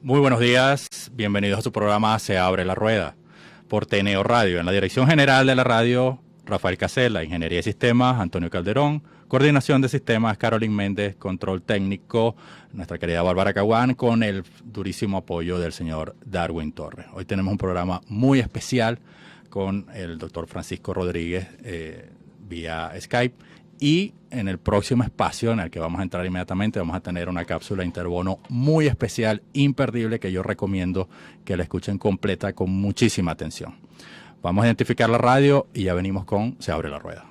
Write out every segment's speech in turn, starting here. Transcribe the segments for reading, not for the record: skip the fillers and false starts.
Muy buenos días, bienvenidos a su programa Se Abre la Rueda por TNO Radio. En la dirección general de la radio, Rafael Casella, Ingeniería de Sistemas, Antonio Calderón, Coordinación de Sistemas, Carolyn Méndez, Control Técnico, nuestra querida Bárbara Caguán, con el durísimo apoyo del señor Darwin Torres. Hoy tenemos un programa muy especial con el doctor Francisco Rodríguez vía Skype. Y en el próximo espacio en el que vamos a entrar inmediatamente vamos a tener una cápsula interbono muy especial, imperdible, que yo recomiendo que la escuchen completa con muchísima atención. Vamos a identificar la radio y ya venimos con Se Abre la Rueda.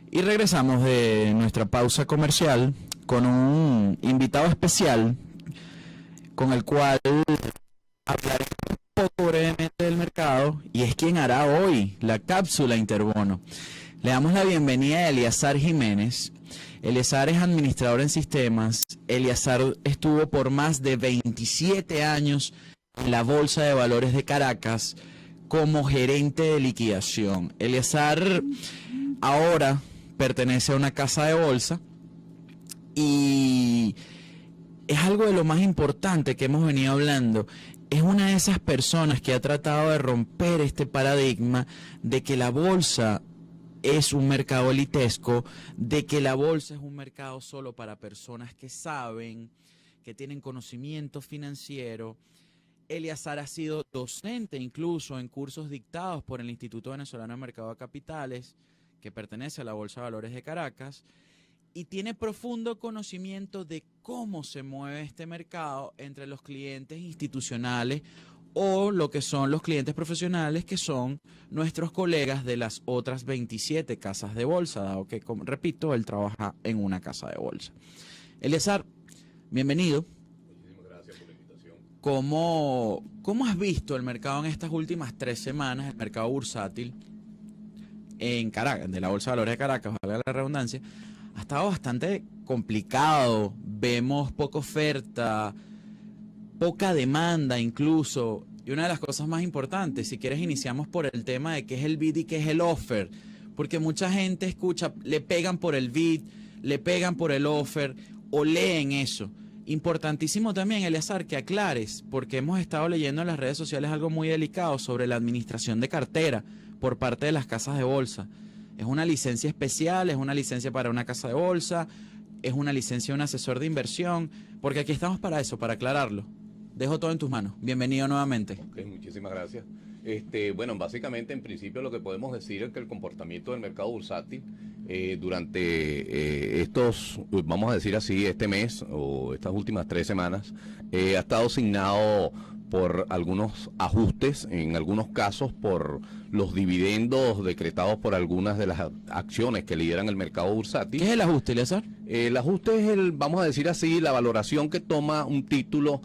Y regresamos de nuestra pausa comercial con un invitado especial con el cual hablaremos un poco brevemente del mercado y es quien hará hoy la cápsula interbono. Le damos la bienvenida a Eliazar Jiménez. Eliazar es administrador en sistemas. Eliazar estuvo por más de 27 años en la Bolsa de Valores de Caracas como gerente de liquidación. Eliazar ahora pertenece a una casa de bolsa y es algo de lo más importante que hemos venido hablando. Es una de esas personas que ha tratado de romper este paradigma de que la bolsa es un mercado elitesco, de que la bolsa es un mercado solo para personas que saben, que tienen conocimiento financiero. Eliazar ha sido docente incluso en cursos dictados por el Instituto Venezolano de Mercado de Capitales, que pertenece a la Bolsa de Valores de Caracas, y tiene profundo conocimiento de cómo se mueve este mercado entre los clientes institucionales o lo que son los clientes profesionales, que son nuestros colegas de las otras 27 casas de bolsa, dado que, como repito, él trabaja en una casa de bolsa. Eliazar, bienvenido. Muchísimas gracias por la invitación. ¿Cómo has visto el mercado en estas últimas 3 semanas, el mercado bursátil en Caracas, de la Bolsa de Valores de Caracas, valga la redundancia? Ha estado bastante complicado, vemos poca oferta, poca demanda incluso, y una de las cosas más importantes, si quieres iniciamos por el tema de qué es el bid y qué es el offer, porque mucha gente escucha, le pegan por el bid, le pegan por el offer, o leen eso. Importantísimo también, Eliazar, que aclares, porque hemos estado leyendo en las redes sociales algo muy delicado sobre la administración de cartera por parte de las casas de bolsa. Es una licencia especial, es una licencia para una casa de bolsa, es una licencia de un asesor de inversión, porque aquí estamos para eso, para aclararlo. Dejo todo en tus manos. Bienvenido nuevamente. Ok, muchísimas gracias. Bueno, básicamente en principio lo que podemos decir es que el comportamiento del mercado bursátil durante estos, vamos a decir así, este mes o estas últimas 3 semanas, ha estado signado por algunos ajustes, en algunos casos por los dividendos decretados por algunas de las acciones que lideran el mercado bursátil. ¿Qué es el ajuste, Eliazar? El ajuste es vamos a decir así, la valoración que toma un título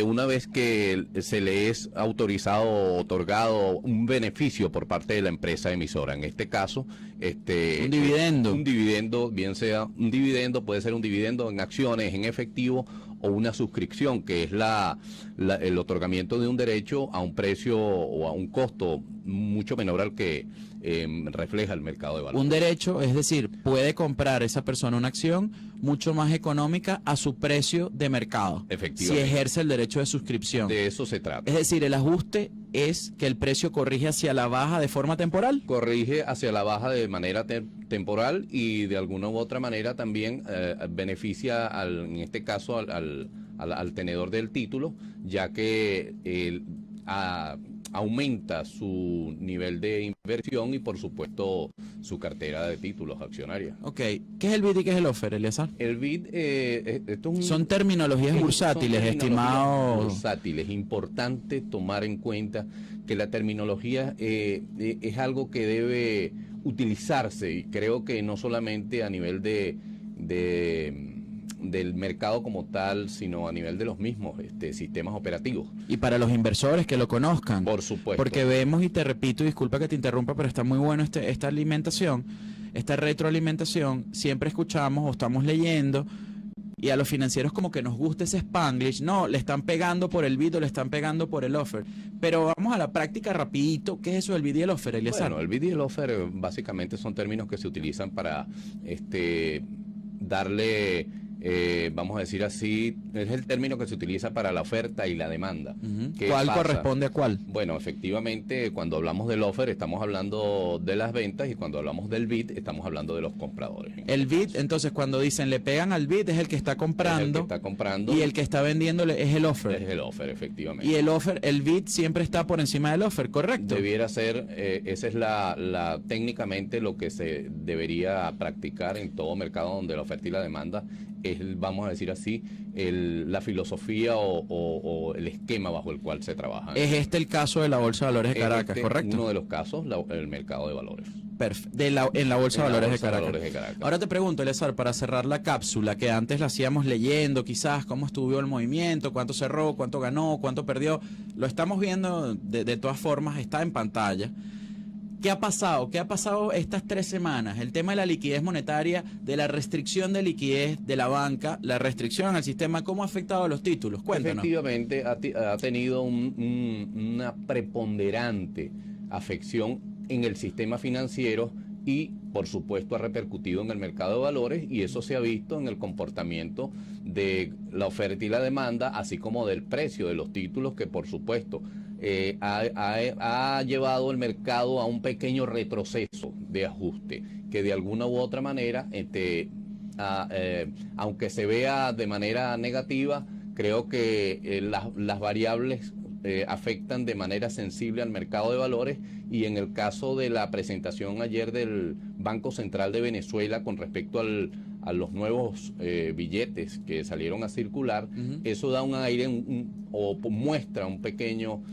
una vez que se le es autorizado o otorgado un beneficio por parte de la empresa emisora. En este caso, un dividendo. Un dividendo, bien sea un dividendo, puede ser un dividendo en acciones, en efectivo, o una suscripción, que es el otorgamiento de un derecho a un precio o a un costo mucho menor al que refleja el mercado de valores. Un derecho, es decir, puede comprar esa persona una acción mucho más económica a su precio de mercado. Efectivamente. Si ejerce el derecho de suscripción. De eso se trata. Es decir, el ajuste es que el precio corrige hacia la baja de forma temporal. Corrige hacia la baja de manera temporal y de alguna u otra manera también beneficia, en este caso, al tenedor del título, ya que aumenta su nivel de inversión y, por supuesto, su cartera de títulos accionarias. Ok. ¿Qué es el bid y qué es el offer, Eliazar? El bid, son terminologías bursátiles, estimados. Bursátiles. Importante tomar en cuenta que la terminología es algo que debe utilizarse, y creo que no solamente a nivel del mercado como tal, sino a nivel de los mismos sistemas operativos. Y para los inversores que lo conozcan. Por supuesto. Porque vemos, y te repito, disculpa que te interrumpa, pero está muy bueno esta alimentación, esta retroalimentación. Siempre escuchamos o estamos leyendo y a los financieros como que nos gusta ese Spanglish. No, le están pegando por el bid o le están pegando por el offer. Pero vamos a la práctica rapidito. ¿Qué es eso del bid y el offer, Eliezer? Bueno, el bid y el offer básicamente son términos que se utilizan para darle, vamos a decir así, es el término que se utiliza para la oferta y la demanda. ¿Qué ¿Cuál pasa? corresponde a cuál? Bueno, efectivamente, cuando hablamos del offer estamos hablando de las ventas y cuando hablamos del bid estamos hablando de los compradores. El bid, entonces, cuando dicen le pegan al bid, es el que está comprando. Es el que está comprando. Y el que está vendiéndole es el offer. Es el offer, efectivamente. Y el offer, el bid siempre está por encima del offer, ¿correcto? Debiera ser, esa es la técnicamente lo que se debería practicar en todo mercado donde la oferta y la demanda es, vamos a decir así, la filosofía o el esquema bajo el cual se trabaja. Es este el caso de la Bolsa de Valores de Caracas, ¿correcto? Uno de los casos, el mercado de valores. En la Bolsa de Valores de Caracas. Valores de Caracas. Ahora te pregunto, Eliezer, para cerrar la cápsula, que antes la hacíamos leyendo, quizás cómo estuvo el movimiento, cuánto cerró, cuánto ganó, cuánto perdió. Lo estamos viendo de todas formas, está en pantalla. ¿Qué ha pasado? ¿Qué ha pasado estas 3 semanas? El tema de la liquidez monetaria, de la restricción de liquidez de la banca, la restricción al sistema, ¿cómo ha afectado a los títulos? Cuéntanos. Efectivamente, ha tenido una preponderante afección en el sistema financiero y, por supuesto, ha repercutido en el mercado de valores y eso se ha visto en el comportamiento de la oferta y la demanda, así como del precio de los títulos que, por supuesto, ha llevado el mercado a un pequeño retroceso de ajuste que de alguna u otra manera, aunque se vea de manera negativa, creo que las variables afectan de manera sensible al mercado de valores y en el caso de la presentación ayer del Banco Central de Venezuela con respecto a los nuevos billetes que salieron a circular, eso da un aire o muestra un pequeño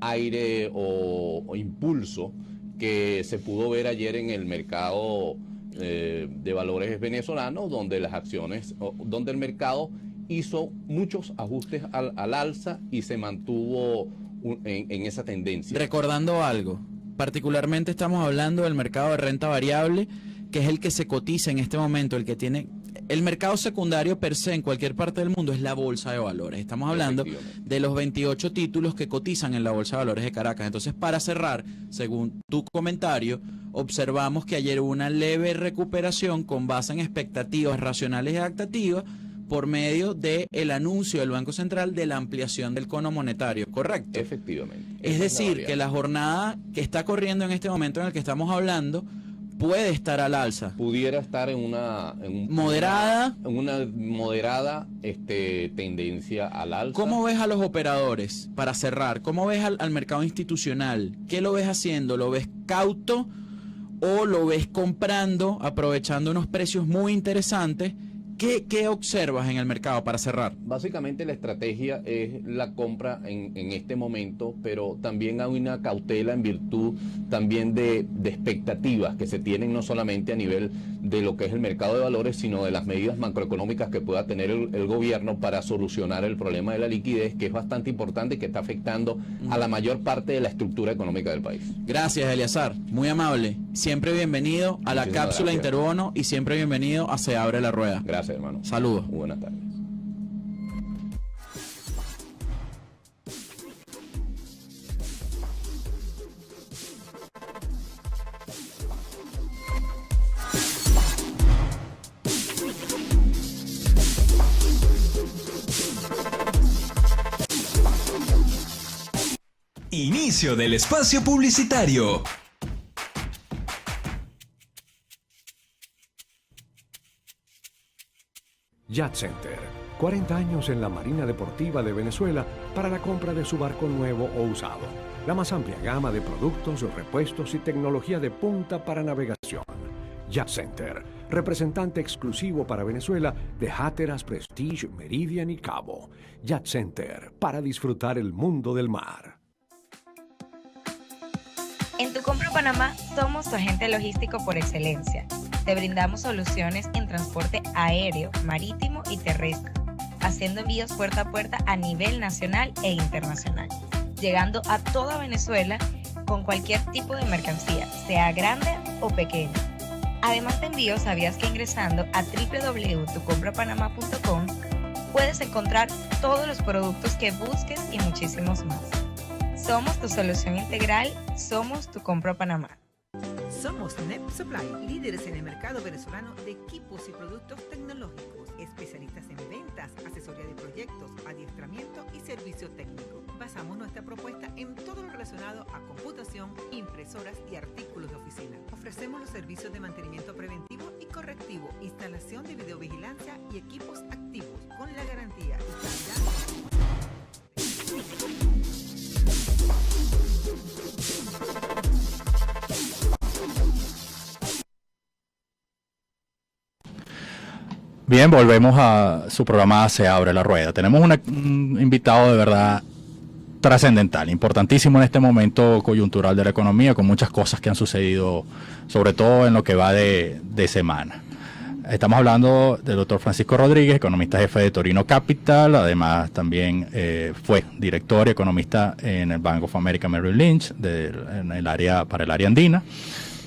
aire o impulso que se pudo ver ayer en el mercado de valores venezolano, donde las acciones, donde el mercado hizo muchos ajustes al alza y se mantuvo en esa tendencia. Recordando algo, particularmente estamos hablando del mercado de renta variable, que es el que se cotiza en este momento, el que tiene... El mercado secundario per se en cualquier parte del mundo es la Bolsa de Valores. Estamos hablando de los 28 títulos que cotizan en la Bolsa de Valores de Caracas. Entonces, para cerrar, según tu comentario, observamos que ayer hubo una leve recuperación con base en expectativas racionales y adaptativas por medio del anuncio del Banco Central de la ampliación del cono monetario, ¿correcto? Efectivamente. Es decir, que la jornada que está corriendo en este momento en el que estamos hablando puede estar al alza. Pudiera estar en una moderada tendencia al alza. ¿Cómo ves a los operadores, para cerrar? ¿Cómo ves al mercado institucional? ¿Qué lo ves haciendo? ¿Lo ves cauto o lo ves comprando, aprovechando unos precios muy interesantes? ¿Qué observas en el mercado para cerrar? Básicamente la estrategia es la compra en este momento, pero también hay una cautela en virtud también de expectativas que se tienen no solamente a nivel de lo que es el mercado de valores, sino de las medidas macroeconómicas que pueda tener el gobierno para solucionar el problema de la liquidez, que es bastante importante y que está afectando a la mayor parte de la estructura económica del país. Gracias, Eliezer. Muy amable. Siempre bienvenido a la cápsula Interbono y siempre bienvenido a Se Abre la Rueda. Gracias, hermano. Saludos. Buenas tardes. Inicio del espacio publicitario. Yacht Center, 40 años en la Marina Deportiva de Venezuela para la compra de su barco nuevo o usado. La más amplia gama de productos, repuestos y tecnología de punta para navegación. Yacht Center, representante exclusivo para Venezuela de Hatteras, Prestige, Meridian y Cabo. Yacht Center, para disfrutar el mundo del mar. En Tu Compra Panamá somos tu agente logístico por excelencia. Te brindamos soluciones en transporte aéreo, marítimo y terrestre, haciendo envíos puerta a puerta a nivel nacional e internacional, llegando a toda Venezuela con cualquier tipo de mercancía, sea grande o pequeña. Además de envíos, ¿sabías que ingresando a www.tucomprapanamá.com puedes encontrar todos los productos que busques y muchísimos más? Somos tu solución integral, somos Tu Compra Panamá. Somos Net Supply, líderes en el mercado venezolano de equipos y productos tecnológicos, especialistas en ventas, asesoría de proyectos, adiestramiento y servicio técnico. Basamos nuestra propuesta en todo lo relacionado a computación, impresoras y artículos de oficina. Ofrecemos los servicios de mantenimiento preventivo y correctivo, instalación de videovigilancia y equipos activos con la garantía y calidad. Bien, volvemos a su programa Se Abre la Rueda. Tenemos un invitado de verdad trascendental, importantísimo en este momento coyuntural de la economía, con muchas cosas que han sucedido, sobre todo en lo que va de semana. Estamos hablando del doctor Francisco Rodríguez, economista jefe de Torino Capital, además también fue director y economista en el Bank of America Merrill Lynch para el área andina.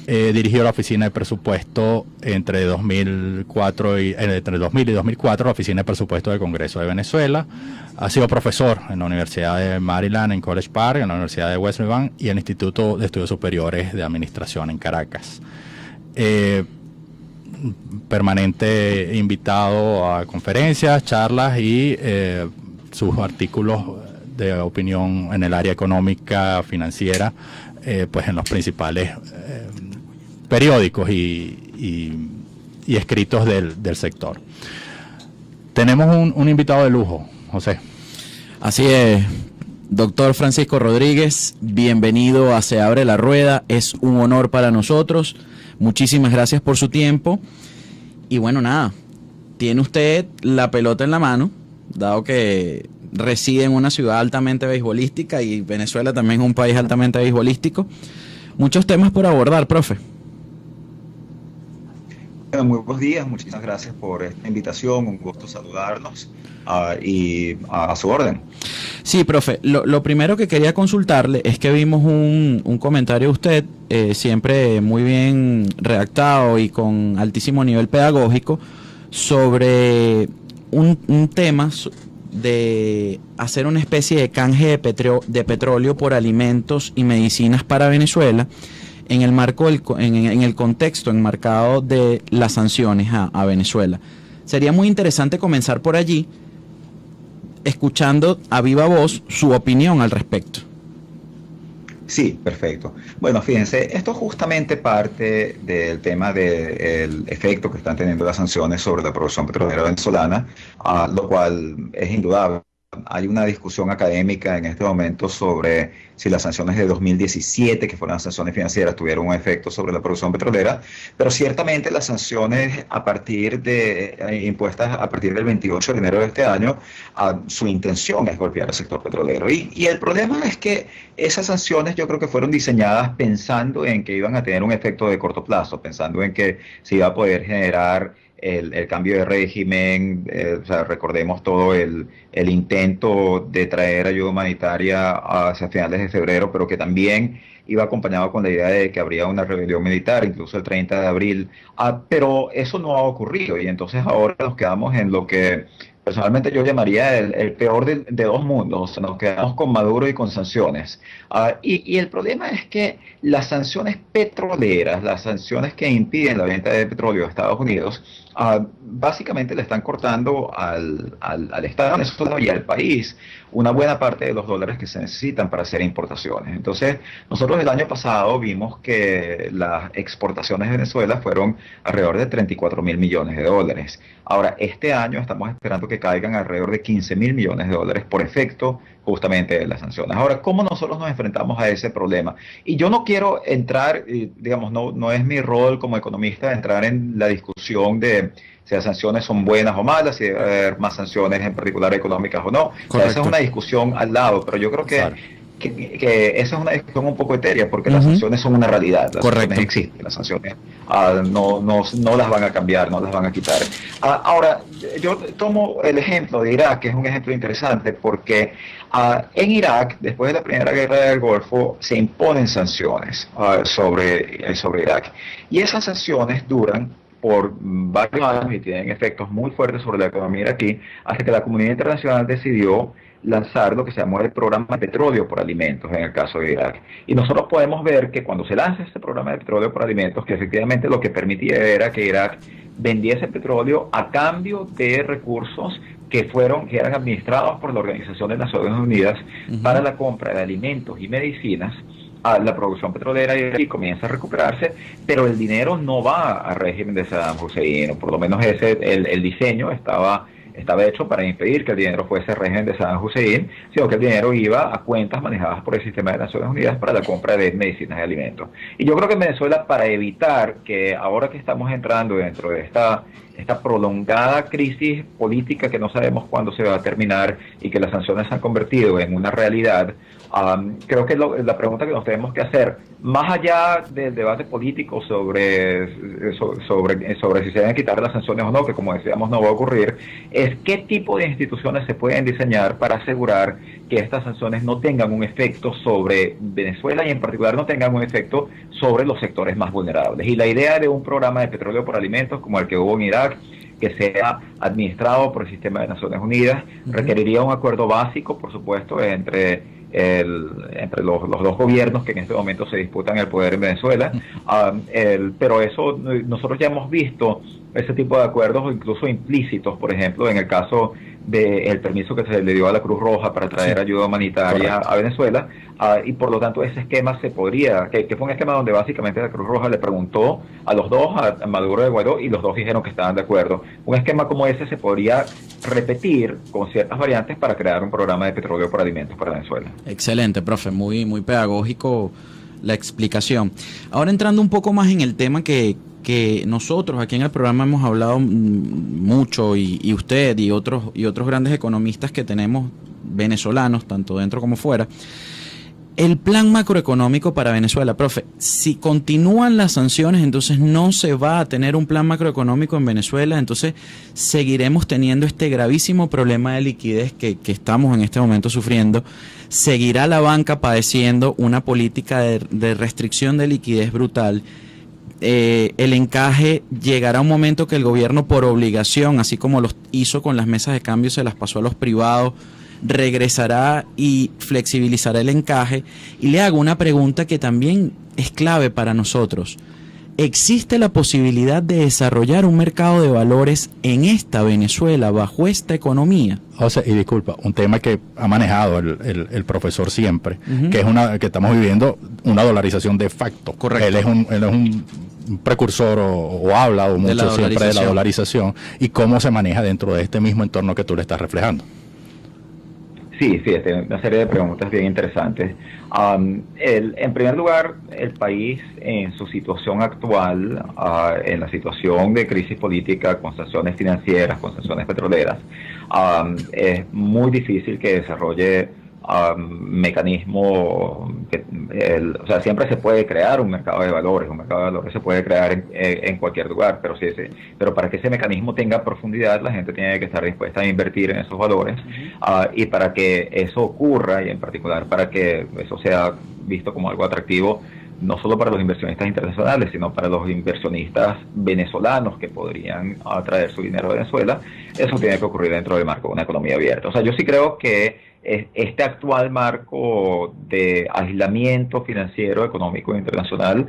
Dirigió la oficina de presupuesto entre 2000 y 2004, la oficina de presupuesto del Congreso de Venezuela. Ha sido profesor en la Universidad de Maryland en College Park, en la Universidad de West Bank y en el Instituto de Estudios Superiores de Administración en Caracas. Permanente invitado a conferencias, charlas y sus artículos de opinión en el área económica, financiera, pues en los principales periódicos y escritos del sector. Tenemos un invitado de lujo, José. Así es, doctor Francisco Rodríguez, bienvenido a Se Abre la Rueda, es un honor para nosotros, muchísimas gracias por su tiempo y bueno, nada, tiene usted la pelota en la mano, dado que reside en una ciudad altamente beisbolística y Venezuela también es un país altamente beisbolístico. Muchos temas por abordar, profe. Bueno, muy buenos días, muchísimas gracias por esta invitación, un gusto saludarnos y a su orden. Sí, profe, lo primero que quería consultarle es que vimos un comentario de usted, siempre muy bien redactado y con altísimo nivel pedagógico, sobre un tema de hacer una especie de canje de petróleo por alimentos y medicinas para Venezuela en el marco en el contexto enmarcado de las sanciones a Venezuela. Sería muy interesante comenzar por allí, escuchando a viva voz su opinión al respecto. Sí, perfecto. Bueno, fíjense, esto justamente parte del tema del efecto que están teniendo las sanciones sobre la producción petrolera venezolana, lo cual es indudable. Hay una discusión académica en este momento sobre si las sanciones de 2017, que fueron las sanciones financieras, tuvieron un efecto sobre la producción petrolera, pero ciertamente las sanciones impuestas a partir del 28 de enero de este año, su intención es golpear al sector petrolero. Y el problema es que esas sanciones yo creo que fueron diseñadas pensando en que iban a tener un efecto de corto plazo, pensando en que se iba a poder generar el cambio de régimen, o sea, recordemos todo el intento de traer ayuda humanitaria hacia finales de febrero, pero que también iba acompañado con la idea de que habría una rebelión militar, incluso el 30 de abril, pero eso no ha ocurrido y entonces ahora nos quedamos en lo que personalmente yo llamaría el peor de dos mundos. O sea, nos quedamos con Maduro y con sanciones. Y el problema es que las sanciones petroleras, las sanciones que impiden la venta de petróleo a Estados Unidos, básicamente le están cortando al Estado venezolano y al país una buena parte de los dólares que se necesitan para hacer importaciones. Entonces, nosotros el año pasado vimos que las exportaciones de Venezuela fueron alrededor de 34.000 millones de dólares. Ahora, este año estamos esperando que caigan alrededor de 15.000 millones de dólares por efecto justamente de las sanciones. Ahora, ¿cómo nosotros nos enfrentamos a ese problema? Y yo no quiero entrar, digamos, no es mi rol como economista entrar en la discusión de si las sanciones son buenas o malas, si debe haber más sanciones en particular económicas o no. O sea, esa es una discusión al lado, pero yo creo que, claro, que esa es una discusión un poco etérea, porque las sanciones son una realidad, las sanciones existen, las sanciones no las van a cambiar, no las van a quitar. Ahora, yo tomo el ejemplo de Irak, que es un ejemplo interesante, porque en Irak, después de la Primera Guerra del Golfo, se imponen sanciones sobre Irak, y esas sanciones duran por varios años y tienen efectos muy fuertes sobre la economía iraquí, hasta que la comunidad internacional decidió lanzar lo que se llamó el programa de petróleo por alimentos en el caso de Irak. Y nosotros podemos ver que cuando se lanza este programa de petróleo por alimentos, que efectivamente lo que permitía era que Irak vendiese petróleo a cambio de recursos que eran administrados por la Organización de Naciones Unidas para la compra de alimentos y medicinas. La producción petrolera iraquí comienza a recuperarse, pero el dinero no va al régimen de Saddam Hussein, o por lo menos el diseño estaba hecho para impedir que el dinero fuese al régimen de Saddam Hussein, sino que el dinero iba a cuentas manejadas por el sistema de Naciones Unidas para la compra de medicinas y alimentos. Y yo creo que en Venezuela, para evitar que ahora que estamos entrando dentro de esta prolongada crisis política que no sabemos cuándo se va a terminar y que las sanciones se han convertido en una realidad, creo que la pregunta que nos tenemos que hacer, más allá del debate político sobre si se deben quitar las sanciones o no, que como decíamos no va a ocurrir, es qué tipo de instituciones se pueden diseñar para asegurar que estas sanciones no tengan un efecto sobre Venezuela y en particular no tengan un efecto sobre los sectores más vulnerables. Y la idea de un programa de petróleo por alimentos como el que hubo en Irak, que sea administrado por el sistema de Naciones Unidas, requeriría un acuerdo básico, por supuesto, entre los dos gobiernos que en este momento se disputan el poder en Venezuela, pero eso nosotros ya hemos visto ese tipo de acuerdos, incluso implícitos, por ejemplo, en el caso del permiso que se le dio a la Cruz Roja para traer ayuda humanitaria a Venezuela, y por lo tanto ese esquema se podría, que fue un esquema donde básicamente la Cruz Roja le preguntó a los dos, a Maduro y a Guaidó, y los dos dijeron que estaban de acuerdo. Un esquema como ese se podría repetir con ciertas variantes para crear un programa de petróleo por alimentos para Venezuela. Excelente, profe, muy, muy pedagógico la explicación. Ahora entrando un poco más en el tema que nosotros aquí en el programa hemos hablado mucho, y usted y otros grandes economistas que tenemos venezolanos, tanto dentro como fuera, el plan macroeconómico para Venezuela. Profe, si continúan las sanciones, entonces no se va a tener un plan macroeconómico en Venezuela, entonces seguiremos teniendo este gravísimo problema de liquidez que estamos en este momento sufriendo. Seguirá la banca padeciendo una política de restricción de liquidez brutal. El encaje llegará un momento que el gobierno, por obligación, así como lo hizo con las mesas de cambio, se las pasó a los privados, regresará y flexibilizará el encaje. Y le hago una pregunta que también es clave para nosotros. ¿Existe la posibilidad de desarrollar un mercado de valores en esta Venezuela, bajo esta economía? O sea, y disculpa, un tema que ha manejado el profesor siempre, que es que estamos viviendo una dolarización de facto. Correcto. Él es un precursor o ha hablado mucho siempre de la dolarización y cómo se maneja dentro de este mismo entorno que tú le estás reflejando. Sí, una serie de preguntas bien interesantes. En primer lugar, el país en su situación actual, en la situación de crisis política, con sanciones financieras, con sanciones petroleras, es muy difícil que desarrolle mecanismo o sea, siempre se puede crear un mercado de valores se puede crear en cualquier lugar, pero para que ese mecanismo tenga profundidad, la gente tiene que estar dispuesta a invertir en esos valores, y para que eso ocurra, y en particular para que eso sea visto como algo atractivo, no solo para los inversionistas internacionales, sino para los inversionistas venezolanos que podrían atraer su dinero a Venezuela, eso tiene que ocurrir dentro del marco de una economía abierta. O sea, yo sí creo que este actual marco de aislamiento financiero, económico e internacional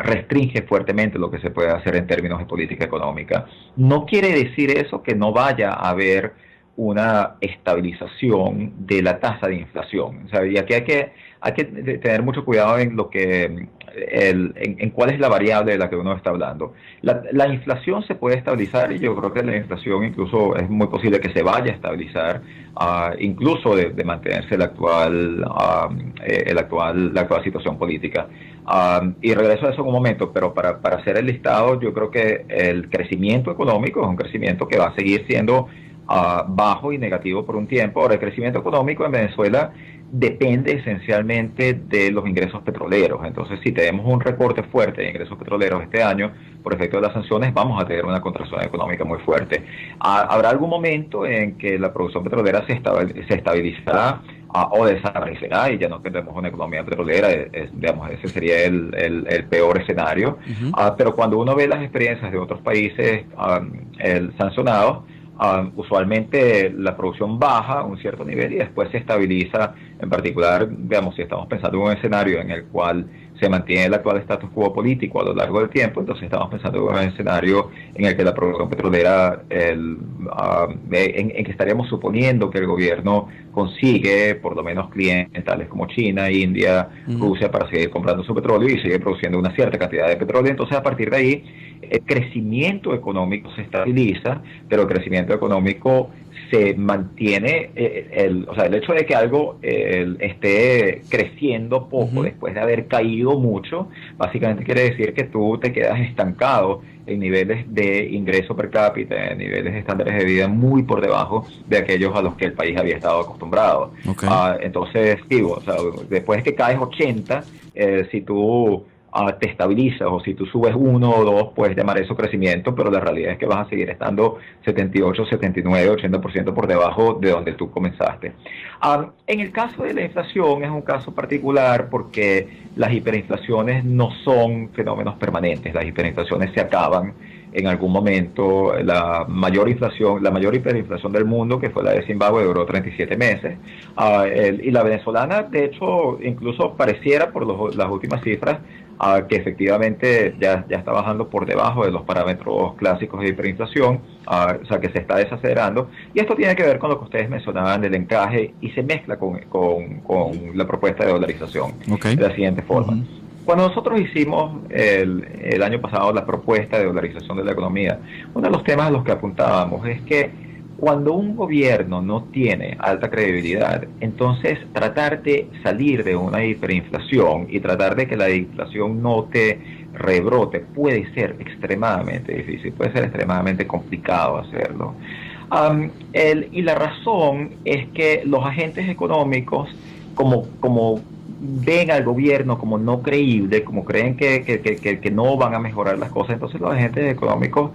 restringe fuertemente lo que se puede hacer en términos de política económica. No quiere decir eso que no vaya a haber una estabilización de la tasa de inflación. O sea, y aquí hay que tener mucho cuidado en lo que en cuál es la variable de la que uno está hablando. La inflación se puede estabilizar, y yo creo que la inflación incluso es muy posible que se vaya a estabilizar, incluso de mantenerse la actual situación política. Y regreso a eso en un momento, pero para hacer el listado, yo creo que el crecimiento económico es un crecimiento que va a seguir siendo bajo y negativo por un tiempo. Ahora, el crecimiento económico en Venezuela depende esencialmente de los ingresos petroleros. Entonces, si tenemos un recorte fuerte de ingresos petroleros este año, por efecto de las sanciones, vamos a tener una contracción económica muy fuerte. Habrá algún momento en que la producción petrolera se estabilizará o desaparecerá y ya no tendremos una economía petrolera, digamos, ese sería el peor escenario. Pero cuando uno ve las experiencias de otros países sancionados, usualmente la producción baja a un cierto nivel y después se estabiliza, en particular, digamos, si estamos pensando en un escenario en el cual se mantiene el actual status quo político a lo largo del tiempo, entonces estamos pensando en un escenario en el que la producción petrolera, en que estaríamos suponiendo que el gobierno consigue por lo menos clientes tales como China, India, Rusia, para seguir comprando su petróleo y seguir produciendo una cierta cantidad de petróleo. Entonces, a partir de ahí, el crecimiento económico se estabiliza, pero el crecimiento económico se mantiene, o sea, el hecho de que algo esté creciendo poco después de haber caído mucho, básicamente quiere decir que tú te quedas estancado en niveles de ingreso per cápita, en niveles de estándares de vida muy por debajo de aquellos a los que el país había estado acostumbrado. Entonces, digo, o sea, después que caes 80, si tú te estabilizas o si tú subes 1 o 2, puedes llamar eso crecimiento, pero la realidad es que vas a seguir estando 78, 79, 80% por debajo de donde tú comenzaste. En el caso de la inflación es un caso particular porque las hiperinflaciones no son fenómenos permanentes, las hiperinflaciones se acaban en algún momento. La mayor hiperinflación del mundo, que fue la de Zimbabue, duró 37 meses. Y la venezolana, de hecho, incluso pareciera por las últimas cifras, que efectivamente ya está bajando por debajo de los parámetros clásicos de hiperinflación, o sea que se está desacelerando. Y esto tiene que ver con lo que ustedes mencionaban del encaje y se mezcla con la propuesta de dolarización de la siguiente forma. Cuando nosotros hicimos el año pasado la propuesta de dolarización de la economía, uno de los temas a los que apuntábamos es que cuando un gobierno no tiene alta credibilidad, entonces tratar de salir de una hiperinflación y tratar de que la inflación no te rebrote puede ser extremadamente difícil, puede ser extremadamente complicado hacerlo. Y la razón es que los agentes económicos, como ven al gobierno como no creíble, como creen que no van a mejorar las cosas, entonces los agentes económicos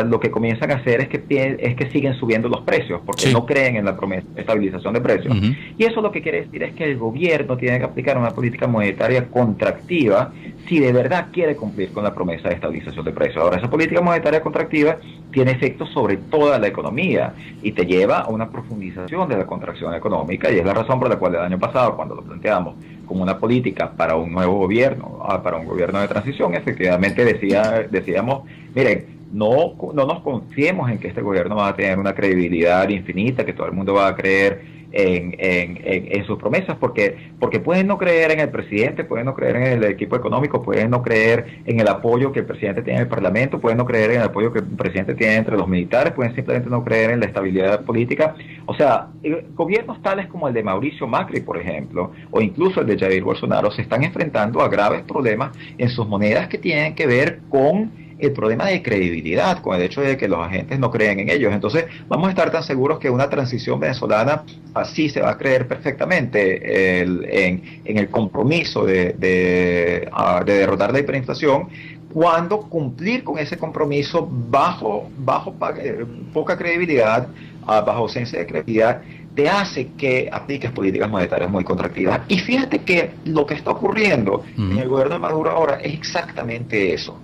lo que comienzan a hacer es que siguen subiendo los precios, porque no creen en la promesa de estabilización de precios. Y eso lo que quiere decir es que el gobierno tiene que aplicar una política monetaria contractiva si de verdad quiere cumplir con la promesa de estabilización de precios. Ahora, esa política monetaria contractiva tiene efectos sobre toda la economía y te lleva a una profundización de la contracción económica, y es la razón por la cual el año pasado, cuando lo planteamos como una política para un nuevo gobierno, para un gobierno de transición, efectivamente decíamos, miren, no nos confiemos en que este gobierno va a tener una credibilidad infinita, que todo el mundo va a creer en sus promesas, porque pueden no creer en el presidente, pueden no creer en el equipo económico, pueden no creer en el apoyo que el presidente tiene en el parlamento, pueden no creer en el apoyo que el presidente tiene entre los militares, pueden simplemente no creer en la estabilidad política. O sea, gobiernos tales como el de Mauricio Macri, por ejemplo, o incluso el de Jair Bolsonaro, se están enfrentando a graves problemas en sus monedas que tienen que ver con el problema de credibilidad, con el hecho de que los agentes no creen en ellos. Entonces, vamos a estar tan seguros que una transición venezolana así se va a creer perfectamente en el compromiso de derrotar la hiperinflación, cuando cumplir con ese compromiso bajo poca credibilidad, bajo ausencia de credibilidad, te hace que apliques políticas monetarias muy contractivas. Y fíjate que lo que está ocurriendo en el gobierno de Maduro ahora es exactamente eso.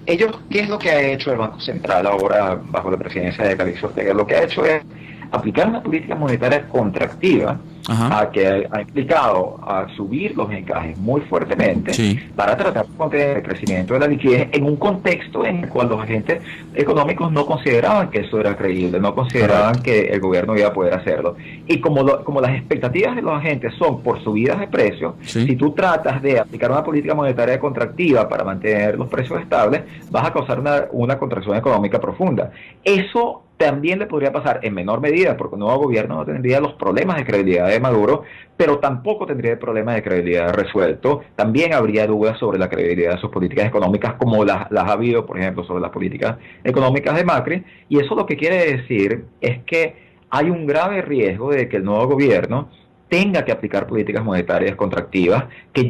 ¿Qué es lo que ha hecho el Banco Central ahora bajo la presidencia de Calixto Ortega? Lo que ha hecho es aplicar una política monetaria contractiva que ha implicado a subir los encajes muy fuertemente para tratar de contener el crecimiento de la liquidez en un contexto en el cual los agentes económicos no consideraban que eso era creíble, no consideraban que el gobierno iba a poder hacerlo. Y como las expectativas de los agentes son por subidas de precios, si tú tratas de aplicar una política monetaria contractiva para mantener los precios estables, vas a causar una contracción económica profunda. Eso también le podría pasar en menor medida, porque un nuevo gobierno no tendría los problemas de credibilidad de Maduro, pero tampoco tendría el problema de credibilidad resuelto. También habría dudas sobre la credibilidad de sus políticas económicas, como las ha habido, por ejemplo, sobre las políticas económicas de Macri. Y eso lo que quiere decir es que hay un grave riesgo de que el nuevo gobierno tenga que aplicar políticas monetarias contractivas que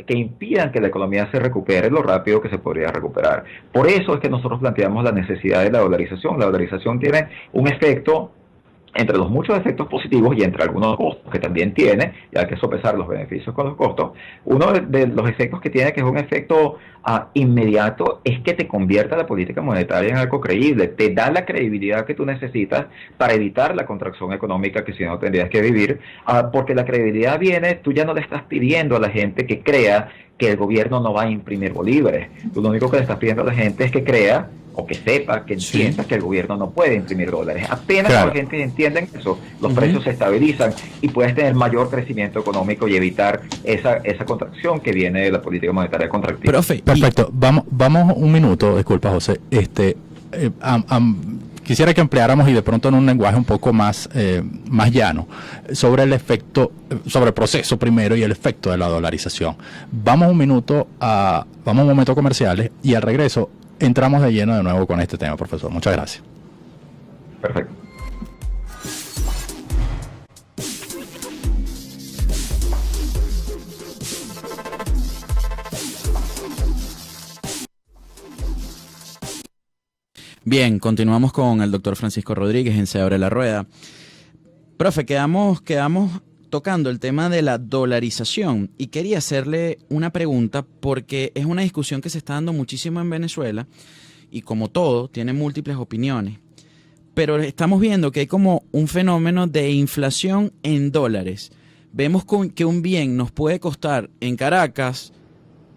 impidan que la economía se recupere lo rápido que se podría recuperar. Por eso es que nosotros planteamos la necesidad de la dolarización. La dolarización tiene un efecto, entre los muchos efectos positivos y entre algunos costos que también tiene, y hay que sopesar los beneficios con los costos. Uno de los efectos que tiene, que es un efecto inmediato, es que te convierta la política monetaria en algo creíble, te da la credibilidad que tú necesitas para evitar la contracción económica que si no tendrías que vivir, porque la credibilidad viene, tú ya no le estás pidiendo a la gente que crea que el gobierno no va a imprimir bolívares, tú lo único que le estás pidiendo a la gente es que crea o que sepa, que entienda que el gobierno no puede imprimir dólares. Apenas la gente entiende eso, los precios se estabilizan y puedes tener mayor crecimiento económico y evitar esa contracción que viene de la política monetaria contractiva. Profe, perfecto. Vamos un minuto, disculpa José. Quisiera que empleáramos y de pronto en un lenguaje un poco más llano sobre el efecto, sobre el proceso primero y el efecto de la dolarización. Vamos un momento comerciales y al regreso entramos de lleno de nuevo con este tema, profesor. Muchas gracias. Perfecto. Bien, continuamos con el doctor Francisco Rodríguez en Se Abre la Rueda. Profe, quedamos tocando el tema de la dolarización y quería hacerle una pregunta porque es una discusión que se está dando muchísimo en Venezuela y como todo, tiene múltiples opiniones. Pero estamos viendo que hay como un fenómeno de inflación en dólares. Vemos que un bien nos puede costar en Caracas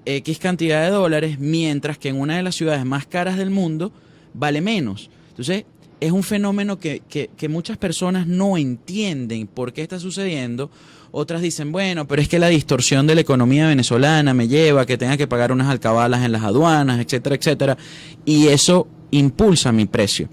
X cantidad de dólares, mientras que en una de las ciudades más caras del mundo vale menos. Entonces, es un fenómeno que muchas personas no entienden por qué está sucediendo. Otras dicen, bueno, pero es que la distorsión de la economía venezolana me lleva a que tenga que pagar unas alcabalas en las aduanas, etcétera, etcétera, y eso impulsa mi precio.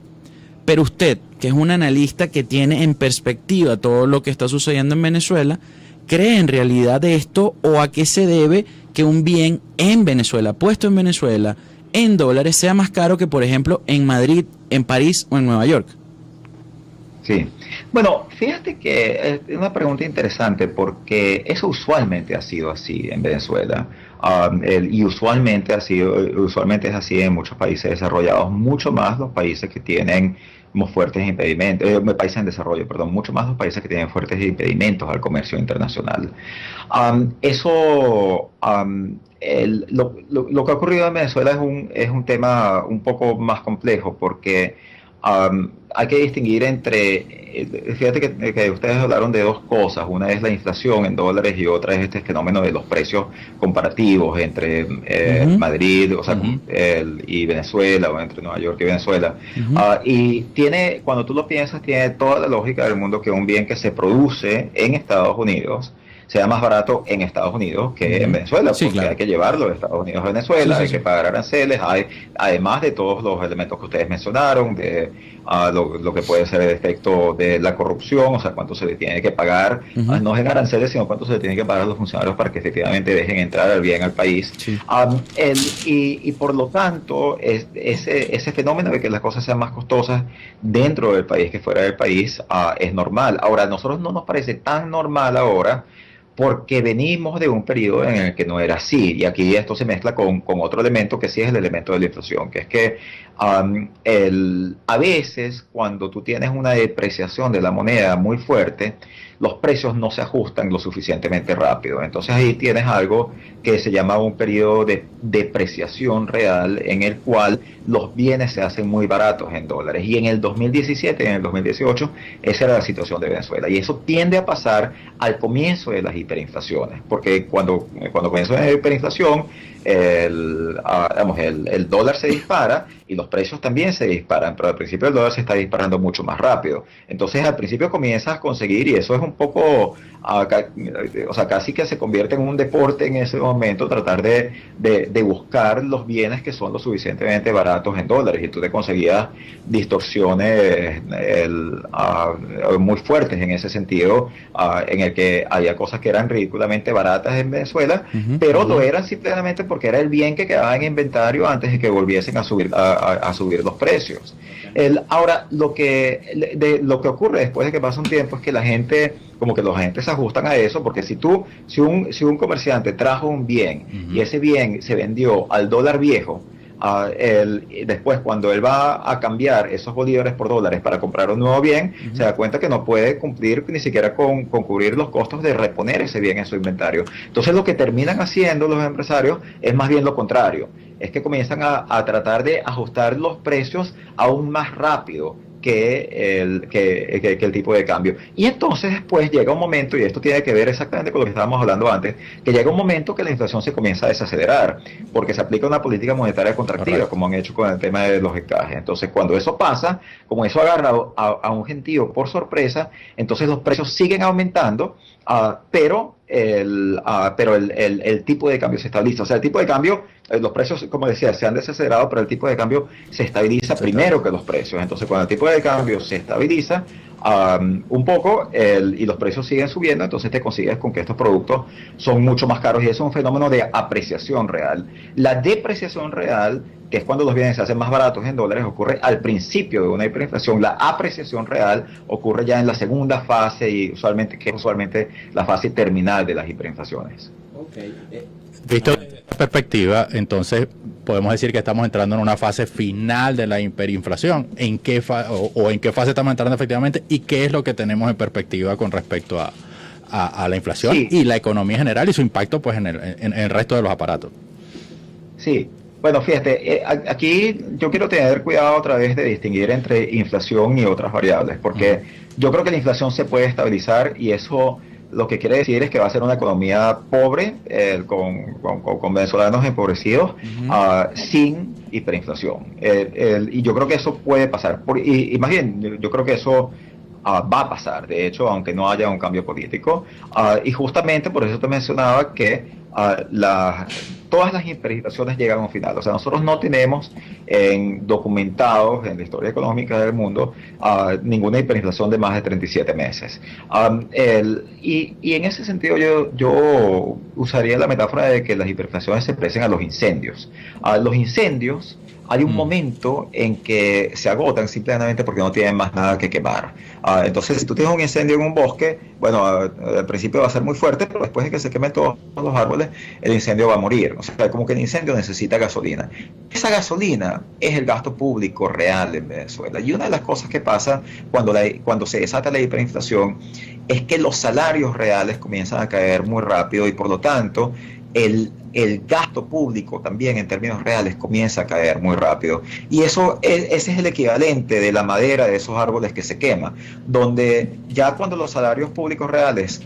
Pero usted, que es un analista que tiene en perspectiva todo lo que está sucediendo en Venezuela, ¿cree en realidad de esto o a qué se debe que un bien en Venezuela, puesto en Venezuela, en dólares, sea más caro que, por ejemplo, en Madrid, en París o en Nueva York? Sí. Bueno, fíjate que es una pregunta interesante porque eso usualmente ha sido así en Venezuela. Y usualmente es así en muchos países desarrollados, mucho más los países que tienen fuertes impedimentos, países en desarrollo, perdón, mucho más los países que tienen fuertes impedimentos al comercio internacional. Lo que ha ocurrido en Venezuela es un tema un poco más complejo porque hay que distinguir fíjate que ustedes hablaron de dos cosas, una es la inflación en dólares y otra es este fenómeno de los precios comparativos entre Madrid, y Venezuela, o entre Nueva York y Venezuela. Y cuando tú lo piensas, tiene toda la lógica del mundo que un bien que se produce en Estados Unidos sea más barato en Estados Unidos que en Venezuela, porque hay que llevarlo de Estados Unidos a Venezuela, hay que pagar aranceles, además de todos los elementos que ustedes mencionaron, de lo que puede ser el efecto de la corrupción, o sea, cuánto se le tiene que pagar, no en aranceles, sino cuánto se le tiene que pagar a los funcionarios para que efectivamente dejen entrar el bien al país. Y por lo tanto, ese fenómeno de que las cosas sean más costosas dentro del país que fuera del país es normal. Ahora, a nosotros no nos parece tan normal ahora, porque venimos de un periodo en el que no era así, y aquí esto se mezcla con otro elemento que sí es el elemento de la inflación, que es que a veces cuando tú tienes una depreciación de la moneda muy fuerte, los precios no se ajustan lo suficientemente rápido. Entonces ahí tienes algo que se llama un periodo de depreciación real en el cual los bienes se hacen muy baratos en dólares. Y en el 2017 y en el 2018 esa era la situación de Venezuela. Y eso tiende a pasar al comienzo de las hiperinflaciones, porque cuando comienza la hiperinflación, el dólar se dispara y los precios también se disparan, pero al principio el dólar se está disparando mucho más rápido. Entonces al principio comienzas a conseguir, y eso es un poco, casi que se convierte en un deporte en ese momento, tratar de buscar los bienes que son lo suficientemente baratos en dólares, y tú te conseguías distorsiones muy fuertes en ese sentido, en el que había cosas que eran ridículamente baratas en Venezuela, pero lo eran simplemente porque era el bien que quedaba en inventario antes de que volviesen a subir los precios. Ahora, lo que ocurre después de que pasa un tiempo es que la gente, como que los agentes se ajustan a eso, porque si un comerciante trajo un bien y ese bien se vendió al dólar viejo, después cuando él va a cambiar esos bolívares por dólares para comprar un nuevo bien, se da cuenta que no puede cumplir ni siquiera con cubrir los costos de reponer ese bien en su inventario. Entonces lo que terminan haciendo los empresarios es más bien lo contrario, es que comienzan a tratar de ajustar los precios aún más rápido que el tipo de cambio. Y entonces después llega un momento, y esto tiene que ver exactamente con lo que estábamos hablando antes, que llega un momento que la inflación se comienza a desacelerar, porque se aplica una política monetaria contractiva, correcto, como han hecho con el tema de los encajes. Entonces cuando eso pasa, como eso agarra a un gentío por sorpresa, entonces los precios siguen aumentando, pero el tipo de cambio se estabiliza. O sea, el tipo de cambio, los precios, como decía, se han desacelerado, pero el tipo de cambio se estabiliza primero que los precios. Entonces, cuando el tipo de cambio se estabiliza un poco y los precios siguen subiendo, entonces te consigues con que estos productos son mucho más caros y eso es un fenómeno de apreciación real. La depreciación real, que es cuando los bienes se hacen más baratos en dólares, ocurre al principio de una hiperinflación. La apreciación real ocurre ya en la segunda fase y que es usualmente la fase terminal de las hiperinflaciones. Visto desde esta perspectiva, entonces podemos decir que estamos entrando en una fase final de la hiperinflación. ¿En qué en qué fase estamos entrando efectivamente y qué es lo que tenemos en perspectiva con respecto a la inflación y la economía en general y su impacto pues en el resto de los aparatos? Sí. Bueno, fíjate, aquí yo quiero tener cuidado otra vez de distinguir entre inflación y otras variables, porque yo creo que la inflación se puede estabilizar y eso lo que quiere decir es que va a ser una economía pobre, con venezolanos empobrecidos, sin hiperinflación. Y yo creo que eso puede pasar. Y más bien, yo creo que eso va a pasar, de hecho, aunque no haya un cambio político. Y justamente por eso te mencionaba que todas las hiperinflaciones llegan a un final. O sea, nosotros no tenemos documentados en la historia económica del mundo ninguna hiperinflación de más de 37 meses. Y en ese sentido yo usaría la metáfora de que las hiperinflaciones se parecen a los incendios. Los incendios, hay un momento en que se agotan simplemente porque no tienen más nada que quemar. Entonces, si tú tienes un incendio en un bosque, bueno, al principio va a ser muy fuerte, pero después de que se quemen todos los árboles, el incendio va a morir. O sea, como que el incendio necesita gasolina. Esa gasolina es el gasto público real en Venezuela. Y una de las cosas que pasa cuando se desata la hiperinflación es que los salarios reales comienzan a caer muy rápido y por lo tanto el gasto público también en términos reales comienza a caer muy rápido. Y ese es el equivalente de la madera de esos árboles que se quema, donde ya cuando los salarios públicos reales,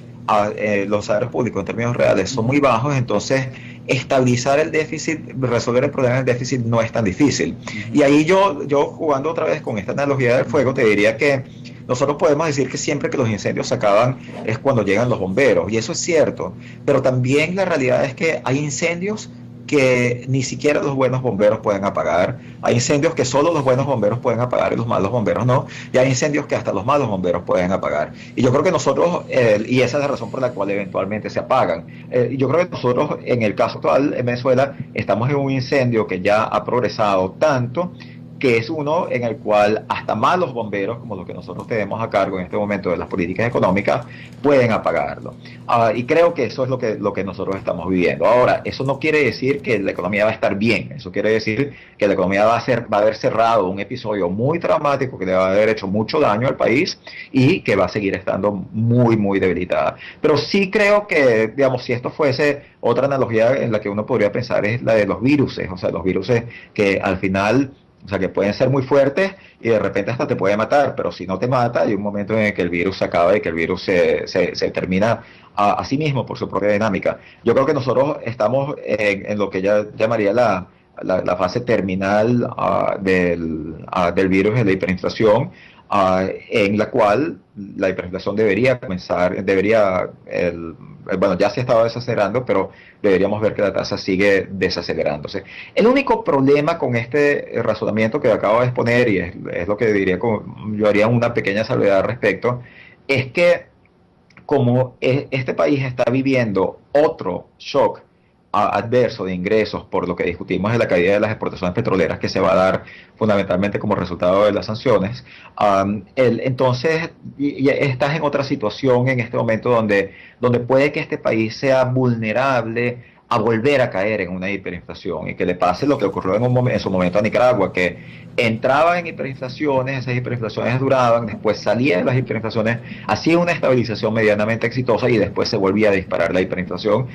en términos reales son muy bajos, entonces estabilizar el déficit, resolver el problema del déficit no es tan difícil. Y ahí yo jugando otra vez con esta analogía del fuego, te diría que nosotros podemos decir que siempre que los incendios se acaban es cuando llegan los bomberos, y eso es cierto, pero también la realidad es que hay incendios que ni siquiera los buenos bomberos pueden apagar, hay incendios que solo los buenos bomberos pueden apagar y los malos bomberos no, y hay incendios que hasta los malos bomberos pueden apagar. Y yo creo que nosotros, y esa es la razón por la cual eventualmente se apagan, yo creo que nosotros en el caso actual en Venezuela estamos en un incendio que ya ha progresado tanto que es uno en el cual hasta malos bomberos, como los que nosotros tenemos a cargo en este momento de las políticas económicas, pueden apagarlo. Y creo que eso es lo que nosotros estamos viviendo. Ahora, eso no quiere decir que la economía va a estar bien, eso quiere decir que la economía va a haber cerrado un episodio muy traumático que le va a haber hecho mucho daño al país y que va a seguir estando muy, muy debilitada. Pero sí creo que, digamos, si esto fuese otra analogía en la que uno podría pensar es la de los viruses, o sea, los viruses que al final, o sea, que pueden ser muy fuertes y de repente hasta te puede matar, pero si no te mata, hay un momento en el que el virus se acaba y que el virus se termina a sí mismo por su propia dinámica. Yo creo que nosotros estamos en lo que ya llamaría la fase terminal del virus de la hiperinflación, en la cual la hiperinflación debería comenzar, bueno, ya se estaba desacelerando, pero deberíamos ver que la tasa sigue desacelerándose. El único problema con este razonamiento que acabo de exponer, y es lo que diría, yo haría una pequeña salvedad al respecto, es que como este país está viviendo otro shock adverso de ingresos por lo que discutimos de la caída de las exportaciones petroleras que se va a dar fundamentalmente como resultado de las sanciones, entonces y estás en otra situación en este momento donde puede que este país sea vulnerable a volver a caer en una hiperinflación y que le pase lo que ocurrió en su momento a Nicaragua, que entraba en hiperinflaciones, esas hiperinflaciones duraban, después salía de las hiperinflaciones, hacía una estabilización medianamente exitosa y después se volvía a disparar la hiperinflación.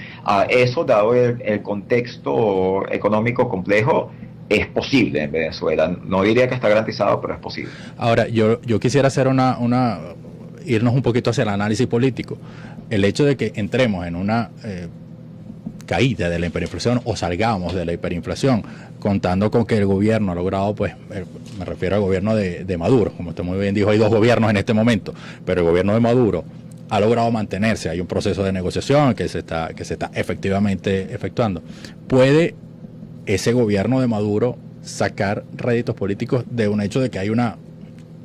Eso, dado el contexto económico complejo, es posible en Venezuela. No diría que está garantizado, pero es posible. Ahora, yo quisiera hacer irnos un poquito hacia el análisis político. El hecho de que entremos en una caída de la hiperinflación o salgamos de la hiperinflación, contando con que el gobierno ha logrado, pues, me refiero al gobierno de Maduro, como usted muy bien dijo, hay dos gobiernos en este momento, pero el gobierno de Maduro ha logrado mantenerse, hay un proceso de negociación que se está efectivamente efectuando. ¿Puede ese gobierno de Maduro sacar réditos políticos de un hecho de que hay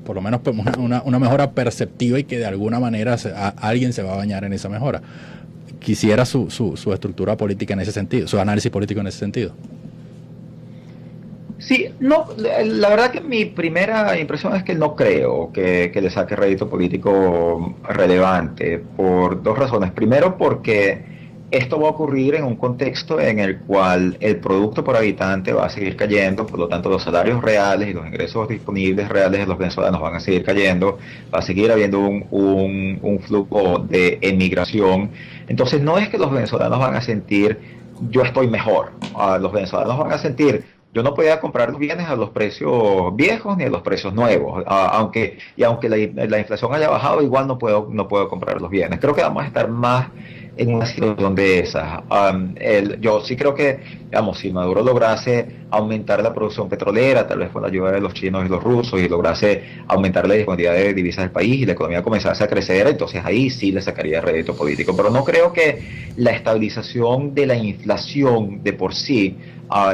por lo menos una mejora perceptiva y que de alguna manera alguien se va a bañar en esa mejora? Quisiera su estructura política en ese sentido, su análisis político en ese sentido. Sí, no, la verdad que mi primera impresión es que no creo que le saque rédito político relevante por dos razones. Primero, porque esto va a ocurrir en un contexto en el cual el producto por habitante va a seguir cayendo, por lo tanto los salarios reales y los ingresos disponibles reales de los venezolanos van a seguir cayendo, va a seguir habiendo un flujo de emigración. Entonces no es que los venezolanos van a sentir yo estoy mejor, los venezolanos van a sentir yo no podía comprar los bienes a los precios viejos ni a los precios nuevos, aunque la inflación haya bajado, igual no puedo comprar los bienes. Creo que vamos a estar más en una situación de esas. Yo sí creo que, si Maduro lograse aumentar la producción petrolera, tal vez con la ayuda de los chinos y los rusos, y lograse aumentar la disponibilidad de divisas del país y la economía comenzase a crecer, entonces ahí sí le sacaría rédito político. Pero no creo que la estabilización de la inflación de por sí,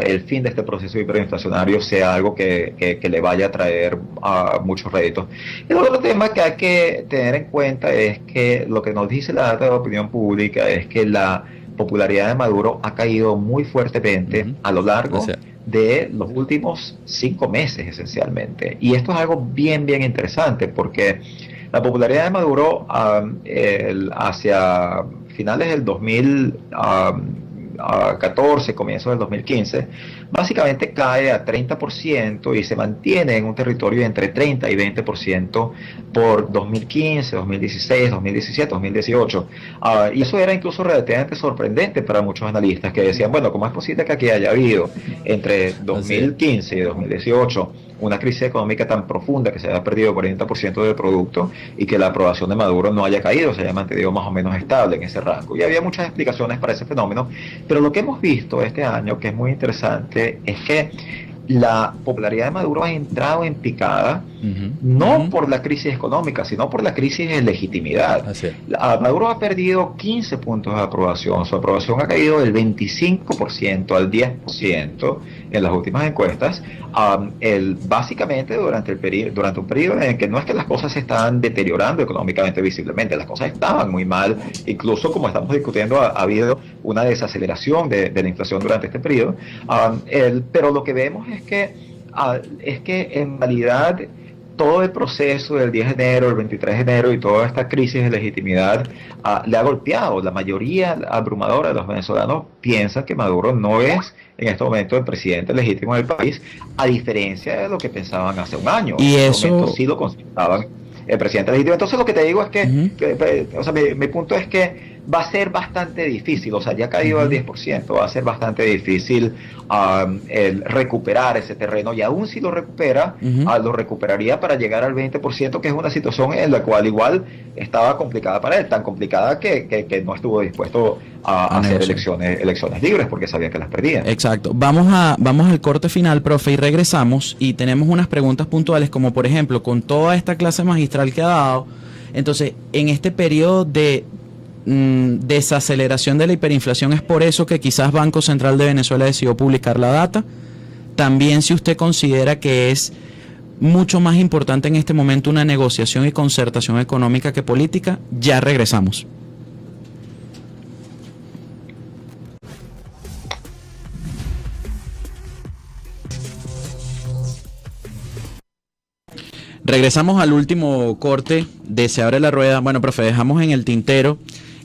el fin de este proceso hiperinflacionario, sea algo que le vaya a traer muchos réditos. El otro tema que hay que tener en cuenta es que lo que nos dice la data de opinión pública es que la popularidad de Maduro ha caído muy fuertemente a lo largo de los últimos 5 meses esencialmente. Y esto es algo bien interesante, porque la popularidad de Maduro hacia finales del 2014, comienzo del 2015, básicamente cae a 30% y se mantiene en un territorio entre 30 y 20% por 2015, 2016, 2017, 2018. Y eso era incluso relativamente sorprendente para muchos analistas que decían, bueno, ¿cómo es posible que aquí haya habido entre 2015 y 2018 una crisis económica tan profunda que se haya perdido 40% del producto y que la aprobación de Maduro no haya caído, se haya mantenido más o menos estable en ese rango? Y había muchas explicaciones para ese fenómeno, pero lo que hemos visto este año, que es muy interesante, es que la popularidad de Maduro ha entrado en picada, no por la crisis económica, sino por la crisis de legitimidad. Maduro ha perdido 15 puntos de aprobación, su aprobación ha caído del 25% al 10% en las últimas encuestas, básicamente durante un periodo en el que no es que las cosas se estaban deteriorando económicamente visiblemente, las cosas estaban muy mal, incluso como estamos discutiendo ha habido una desaceleración de la inflación durante este periodo, pero lo que vemos es que en realidad todo el proceso del 10 de enero, el 23 de enero y toda esta crisis de legitimidad le ha golpeado. La mayoría abrumadora de los venezolanos piensa que Maduro no es en este momento el presidente legítimo del país, a diferencia de lo que pensaban hace un año. Y en eso este momento sí lo consideraban el presidente legítimo. Entonces lo que te digo es que, mi punto es que va a ser bastante difícil, ya ha caído al 10%, va a ser bastante difícil el recuperar ese terreno, y aún si lo recupera, lo recuperaría para llegar al 20%, que es una situación en la cual igual estaba complicada para él, tan complicada que no estuvo dispuesto a hacer elecciones libres porque sabía que las perdía. Exacto. Vamos al corte final, profe, y regresamos, y tenemos unas preguntas puntuales, como por ejemplo, con toda esta clase magistral que ha dado, entonces, en este periodo de desaceleración de la hiperinflación, ¿es por eso que quizás Banco Central de Venezuela decidió publicar la data? También, si usted considera que es mucho más importante en este momento una negociación y concertación económica que política. Ya regresamos. Regresamos al último corte de Se Abre la Rueda. Bueno, profe, dejamos en el tintero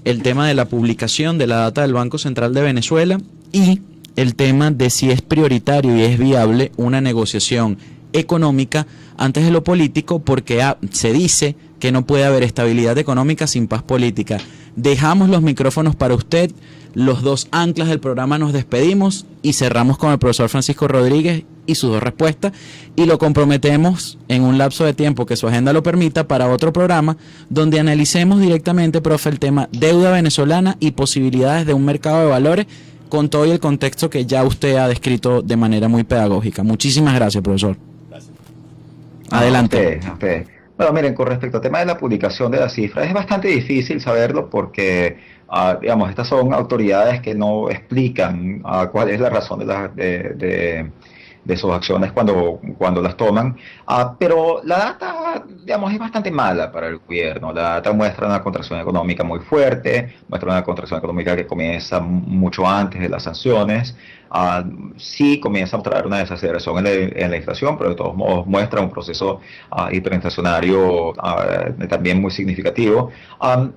el tema de la publicación de la data del Banco Central de Venezuela y el tema de si es prioritario y es viable una negociación económica antes de lo político, porque se dice que no puede haber estabilidad económica sin paz política. Dejamos los micrófonos para usted, los dos anclas del programa nos despedimos y cerramos con el profesor Francisco Rodríguez y sus dos respuestas, y lo comprometemos en un lapso de tiempo que su agenda lo permita para otro programa donde analicemos directamente, profe, el tema deuda venezolana y posibilidades de un mercado de valores con todo y el contexto que ya usted ha descrito de manera muy pedagógica. Muchísimas gracias, profesor. Gracias. Adelante. Bueno, miren, con respecto al tema de la publicación de las cifras, es bastante difícil saberlo porque, digamos, estas son autoridades que no explican cuál es la razón de sus acciones cuando las toman, pero la data, digamos, es bastante mala para el gobierno. La data muestra una contracción económica muy fuerte, muestra una contracción económica que comienza mucho antes de las sanciones, sí comienza a mostrar una desaceleración en la inflación, pero de todos modos muestra un proceso hiperinflacionario también muy significativo.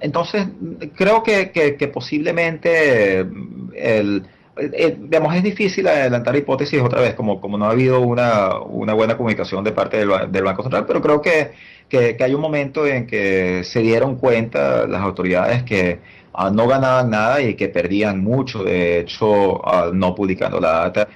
Entonces, creo que posiblemente digamos, es difícil adelantar hipótesis otra vez, como no ha habido una buena comunicación de parte del Banco Central, pero creo que hay un momento en que se dieron cuenta las autoridades que no ganaban nada y que perdían mucho, de hecho, no publicando la data.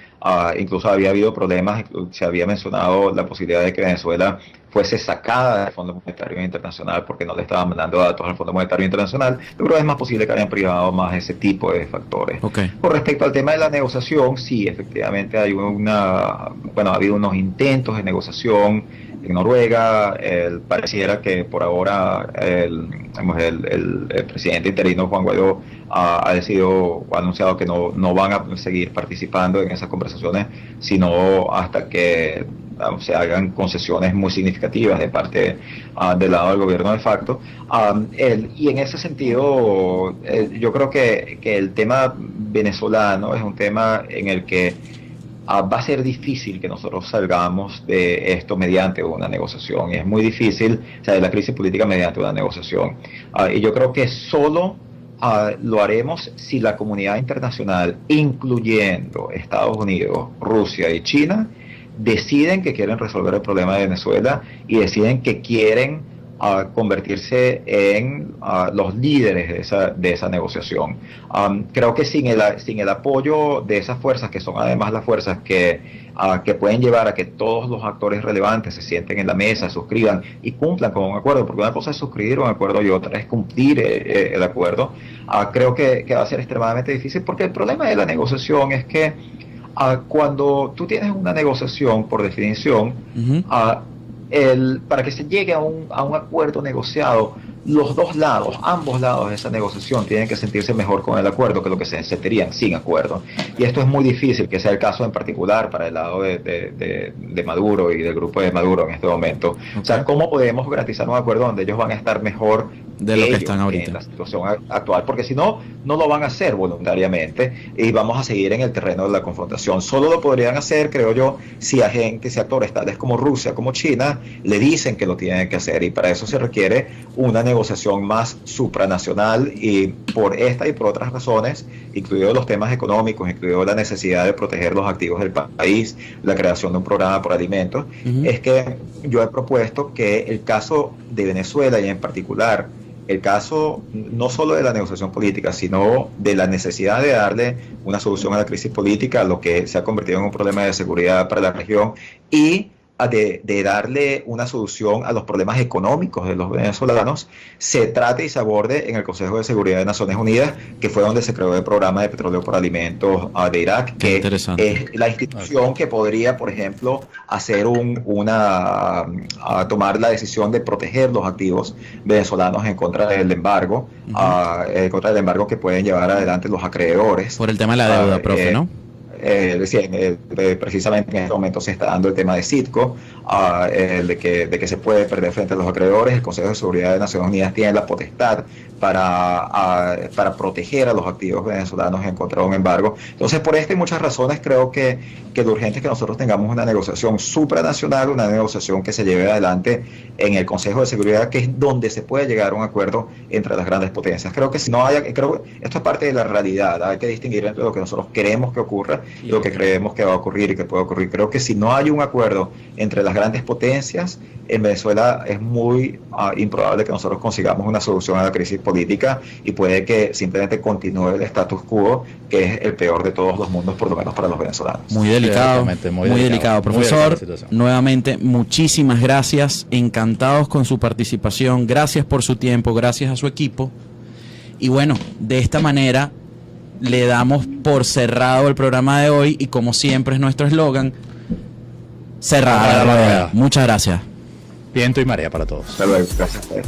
Incluso había habido problemas, se había mencionado la posibilidad de que Venezuela fuese sacada del Fondo Monetario Internacional porque no le estaban mandando datos al Fondo Monetario Internacional. Yo creo que es más posible que hayan privado más ese tipo de factores. Okay. Con respecto al tema de la negociación, sí, efectivamente ha habido unos intentos de negociación en Noruega. Pareciera que por ahora el presidente interino Juan Guaidó ha anunciado que no van a seguir participando en esas conversaciones, sino hasta que se hagan concesiones muy significativas de parte del lado del gobierno de facto. Y en ese sentido, yo creo que el tema venezolano es un tema en el que va a ser difícil que nosotros salgamos de esto mediante una negociación. Es muy difícil, de la crisis política mediante una negociación. Y yo creo que solo lo haremos si la comunidad internacional, incluyendo Estados Unidos, Rusia y China, deciden que quieren resolver el problema de Venezuela y deciden que quieren convertirse en los líderes de esa negociación. Creo que sin el apoyo de esas fuerzas, que son además las fuerzas que pueden llevar a que todos los actores relevantes se sienten en la mesa, suscriban y cumplan con un acuerdo, porque una cosa es suscribir un acuerdo y otra es cumplir el acuerdo, creo que va a ser extremadamente difícil, porque el problema de la negociación es que cuando tú tienes una negociación, por definición, para que se llegue a un acuerdo negociado, ambos lados de esa negociación tienen que sentirse mejor con el acuerdo que lo que se sentirían sin acuerdo. Y esto es muy difícil que sea el caso en particular para el lado de Maduro y del grupo de Maduro en este momento. Okay. O sea, ¿cómo podemos garantizar un acuerdo donde ellos van a estar mejor de lo que están ahorita en la situación actual? Porque si no lo van a hacer voluntariamente y vamos a seguir en el terreno de la confrontación. Solo lo podrían hacer, creo yo, si actores tales como Rusia, como China, le dicen que lo tienen que hacer, y para eso se requiere una negociación más supranacional, y por esta y por otras razones, incluidos los temas económicos, incluido la necesidad de proteger los activos del país, la creación de un programa por alimentos, es que yo he propuesto que el caso de Venezuela, y en particular el caso no solo de la negociación política, sino de la necesidad de darle una solución a la crisis política, lo que se ha convertido en un problema de seguridad para la región, y de darle una solución a los problemas económicos de los venezolanos, se trate y se aborde en el Consejo de Seguridad de Naciones Unidas, que fue donde se creó el programa de petróleo por alimentos de Irak, que es la institución que podría, por ejemplo, hacer tomar la decisión de proteger los activos venezolanos en contra del embargo, que pueden llevar adelante los acreedores. Por el tema de la deuda, profe, ¿no? precisamente en este momento se está dando el tema de Citgo, de que se puede perder frente a los acreedores. El Consejo de Seguridad de Naciones Unidas tiene la potestad para proteger a los activos venezolanos en contra de un embargo. Entonces, por esta y muchas razones, creo que lo urgente es que nosotros tengamos una negociación supranacional, una negociación que se lleve adelante en el Consejo de Seguridad, que es donde se puede llegar a un acuerdo entre las grandes potencias. Creo que esto es parte de la realidad. Hay que distinguir entre lo que nosotros queremos que ocurra y lo que creemos que va a ocurrir y que puede ocurrir. Creo que si no hay un acuerdo entre las grandes potencias, en Venezuela es muy improbable que nosotros consigamos una solución a la crisis política, y puede que simplemente continúe el status quo, que es el peor de todos los mundos, por lo menos para los venezolanos. Muy delicado, muy delicado. Profesor, nuevamente, muchísimas gracias, encantados con su participación, gracias por su tiempo, gracias a su equipo. Y bueno, de esta manera le damos por cerrado el programa de hoy, y como siempre es nuestro eslogan, cerrada la rueda. Muchas gracias. Viento y marea para todos. Hasta luego, gracias a ustedes.